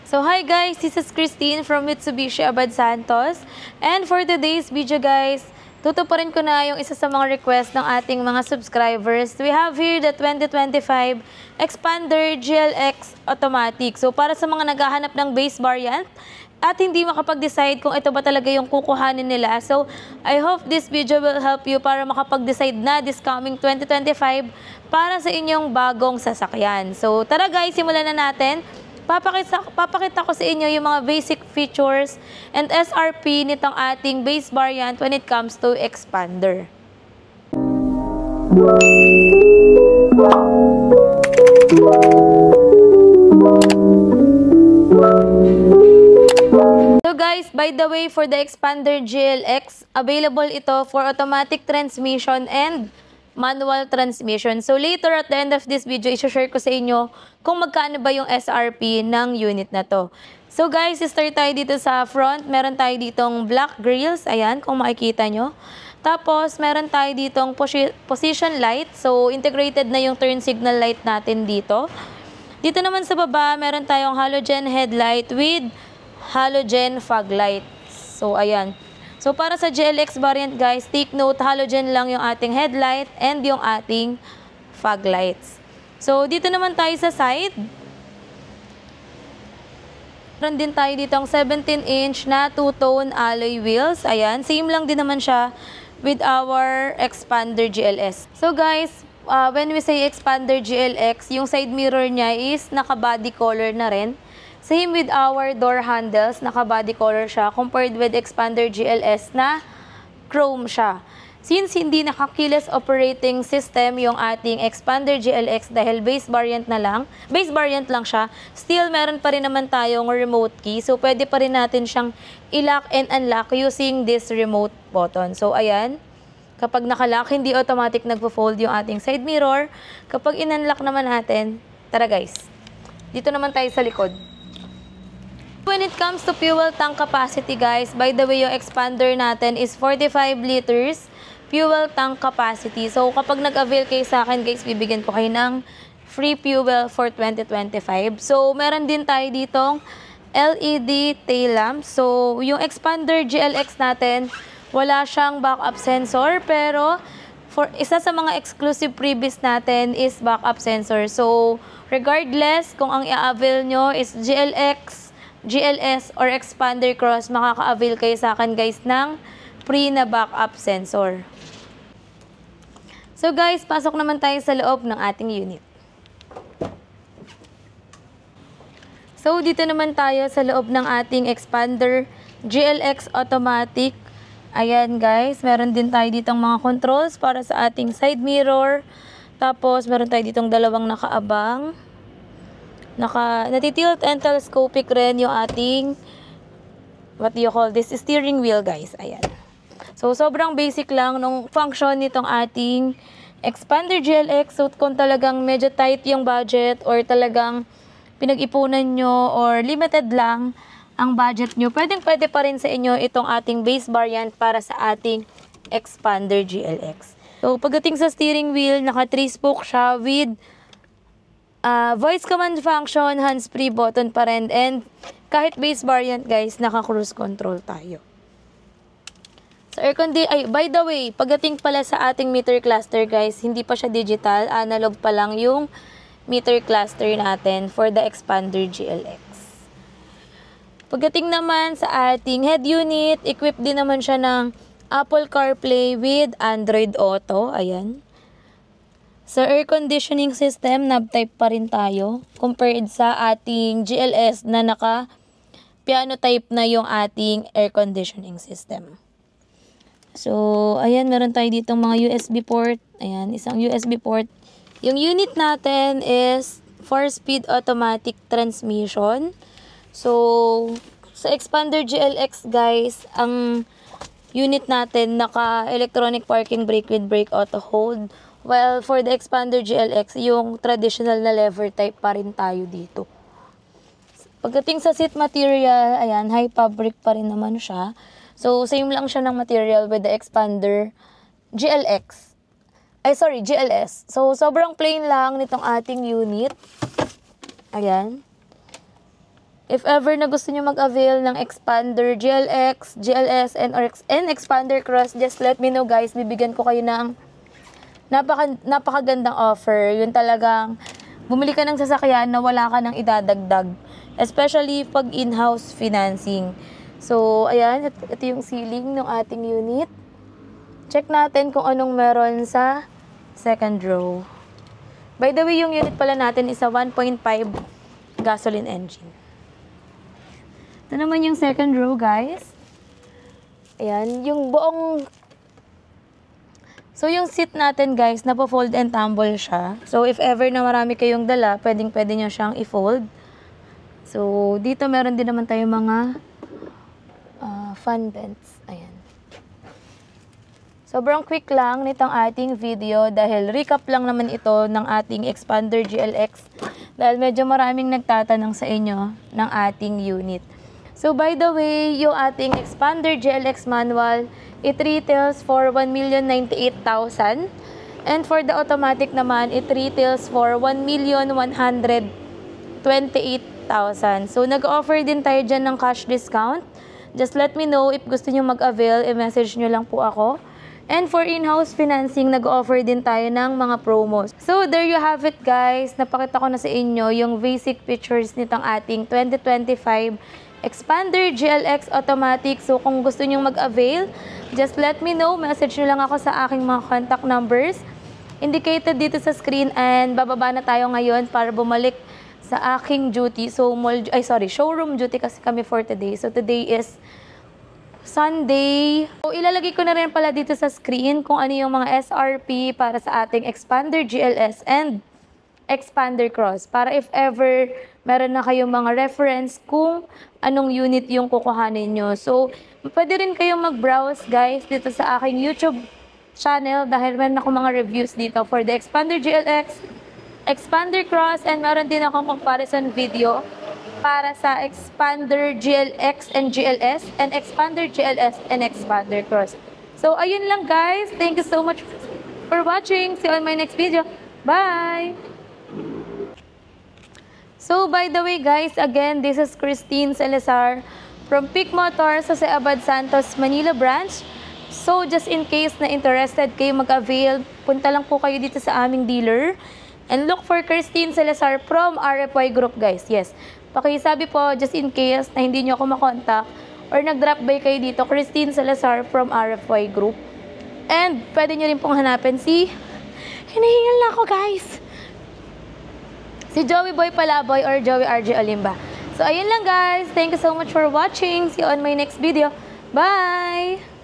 So hi guys, this is Christine from Mitsubishi Abad Santos. And for today's video guys, tutuparin ko na yung isa sa mga request ng ating mga subscribers. We have here the 2025 Expander GLX Automatic. So para sa mga naghahanap ng base variant at hindi makapag-decide kung ito ba talaga yung kukuhanin nila. So I hope this video will help you para makapag-decide na this coming 2025 para sa inyong bagong sasakyan. So tara guys, simulan na natin. Papakita ko sa inyo yung mga basic features and SRP nitong ating base variant when it comes to Expander. So guys, by the way, for the Expander GLX, available ito for automatic transmission and manual transmission. So later at the end of this video, i-share ko sa inyo kung magkano ba yung SRP ng unit na to. So guys, start tayo dito sa front. Meron tayo ditong black grills. Ayan, kung makikita nyo. Tapos, meron tayo ditong position light. So, integrated na yung turn signal light natin dito. Dito naman sa baba, meron tayong halogen headlight with halogen fog light. So, ayan. So, para sa GLX variant guys, take note, halogen lang yung ating headlight and yung ating fog lights. So, dito naman tayo sa side. Meron din tayo dito ang 17-inch na two-tone alloy wheels. Ayan, same lang din naman siya with our Expander GLS. So guys, when we say Expander GLX, yung side mirror niya is naka-body color na rin. Same with our door handles, naka-body color siya compared with Expander GLS na chrome siya. Since hindi naka-keyless operating system yung ating Expander GLX dahil base variant lang siya, still meron pa rin naman tayong remote key. So, pwede pa rin natin siyang i-lock and unlock using this remote button. So, ayan. Kapag naka-lock, hindi automatic nagpo-fold yung ating side mirror. Kapag in-unlock naman natin, tara guys. Dito naman tayo sa likod. When it comes to fuel tank capacity guys, by the way, yung Expander natin is 45 liters fuel tank capacity. So, kapag nag-avail kayo sa akin guys, bibigyan ko kayo ng free fuel for 2025. So, meron din tayo ditong LED tail lamp. So, yung Expander GLX natin, wala siyang backup sensor, pero isa sa mga exclusive freebies natin is backup sensor. So, regardless kung ang i-avail nyo is GLX, GLS, or Expander Cross, makaka-avail kayo sa akin guys ng free na backup sensor. So guys, pasok naman tayo sa loob ng ating unit. So dito naman tayo sa loob ng ating Expander GLX Automatic. Ayan guys, meron din tayo ditong mga controls para sa ating side mirror. Tapos meron tayo ditong dalawang nakaabang. Natitilt and telescopic rin yung ating, what do you call this, steering wheel guys. Ayan. So, sobrang basic lang nung function nitong ating Expander GLX. So, kung talagang medyo tight yung budget or talagang pinag-ipunan nyo or limited lang ang budget nyo, pwede pa rin sa inyo itong ating base variant para sa ating Expander GLX. So, pagdating sa steering wheel, naka 3-spoke siya with voice command function, hands-free button pa rin, and kahit base variant guys, naka cruise control tayo. So, by the way, pagdating pala sa ating meter cluster guys, hindi pa siya digital, analog pa lang yung meter cluster natin for the Expander GLX. Pagdating naman sa ating head unit, equipped din naman siya ng Apple CarPlay with Android Auto. Ayan. Sa air conditioning system, knob type pa rin tayo compared sa ating GLS na naka piano type na yung ating air conditioning system. So, ayan, meron tayo ditong mga USB port. Ayan, isang USB port. Yung unit natin is 4-speed automatic transmission. So, sa Expander GLX guys, ang unit natin naka electronic parking brake with brake auto hold. While for the Expander GLX, yung traditional na lever type pa rin tayo dito. Pagdating sa seat material, ayan, high fabric pa rin naman siya. So, same lang siya ng material with the Expander GLX. GLS. So, sobrang plain lang nitong ating unit. Ayan. If ever na gusto nyo mag-avail ng Expander GLX, GLS, and Expander Cross, just let me know guys. Bibigyan ko kayo ng napakagandang offer. Yun talagang bumili ka ng sasakyan na wala ka nang idadagdag. Especially pag in-house financing. So, ayan. Ito yung ceiling ng ating unit. Check natin kung anong meron sa second row. By the way, yung unit pala natin is a 1.5 gasoline engine. Ito naman yung second row, guys. Ayan, yung buong... So, yung seat natin, guys, napo-fold and tumble siya. So, if ever na marami kayong dala, pwede nyo siyang i-fold. So, dito meron din naman tayong mga fan vents. Ayan. Sobrang quick lang nitong ating video dahil recap lang naman ito ng ating Expander GLX dahil medyo maraming nagtatanong sa inyo ng ating unit. So, by the way, yung ating Expander GLX manual, it retails for 1,098,000. And for the automatic naman, it retails for 1,128,000. So, nag-offer din tayo dyan ng cash discount. Just let me know if gusto nyo mag-avail, i-message nyo lang po ako. And for in-house financing, nag-offer din tayo ng mga promos. So, there you have it guys. Napakita ko na sa inyo yung basic features nitong ating 2025 Expander GLX Automatic. So, kung gusto nyo mag-avail, just let me know. Message nyo lang ako sa aking mga contact numbers indicated dito sa screen. And bababa na tayo ngayon para bumalik sa aking duty. So, showroom duty kasi kami for today. So, today is Sunday. So, ilalagay ko na rin pala dito sa screen kung ano yung mga SRP para sa ating Expander GLS and Expander Cross. Para if ever meron na kayong mga reference kung anong unit yung kukuhanin nyo. So, pwede rin kayong mag-browse guys dito sa aking YouTube channel dahil meron ako mga reviews dito for the Expander GLX, Expander Cross, and meron din akong comparison video para sa Expander GLX and GLS and Expander GLS and Expander Cross. So, ayun lang guys. Thank you so much for watching. See you on my next video. Bye! So, by the way guys, again, this is Christine Salazar from Peak Motors sa Abad Santos, Manila branch. So, just in case na interested kayo mag-avail, punta lang po kayo dito sa aming dealer. And look for Christine Salazar from RFY Group guys. Yes. Pakisabi po, just in case na hindi nyo ako makontak or nag-drop by kayo dito, Christine Salazar from RFY Group. And pwede nyo rin pong hanapin hinahingal na ako guys, si Joey Boy Palaboy or Joey RJ Olimba. So ayun lang guys, thank you so much for watching. See you on my next video. Bye!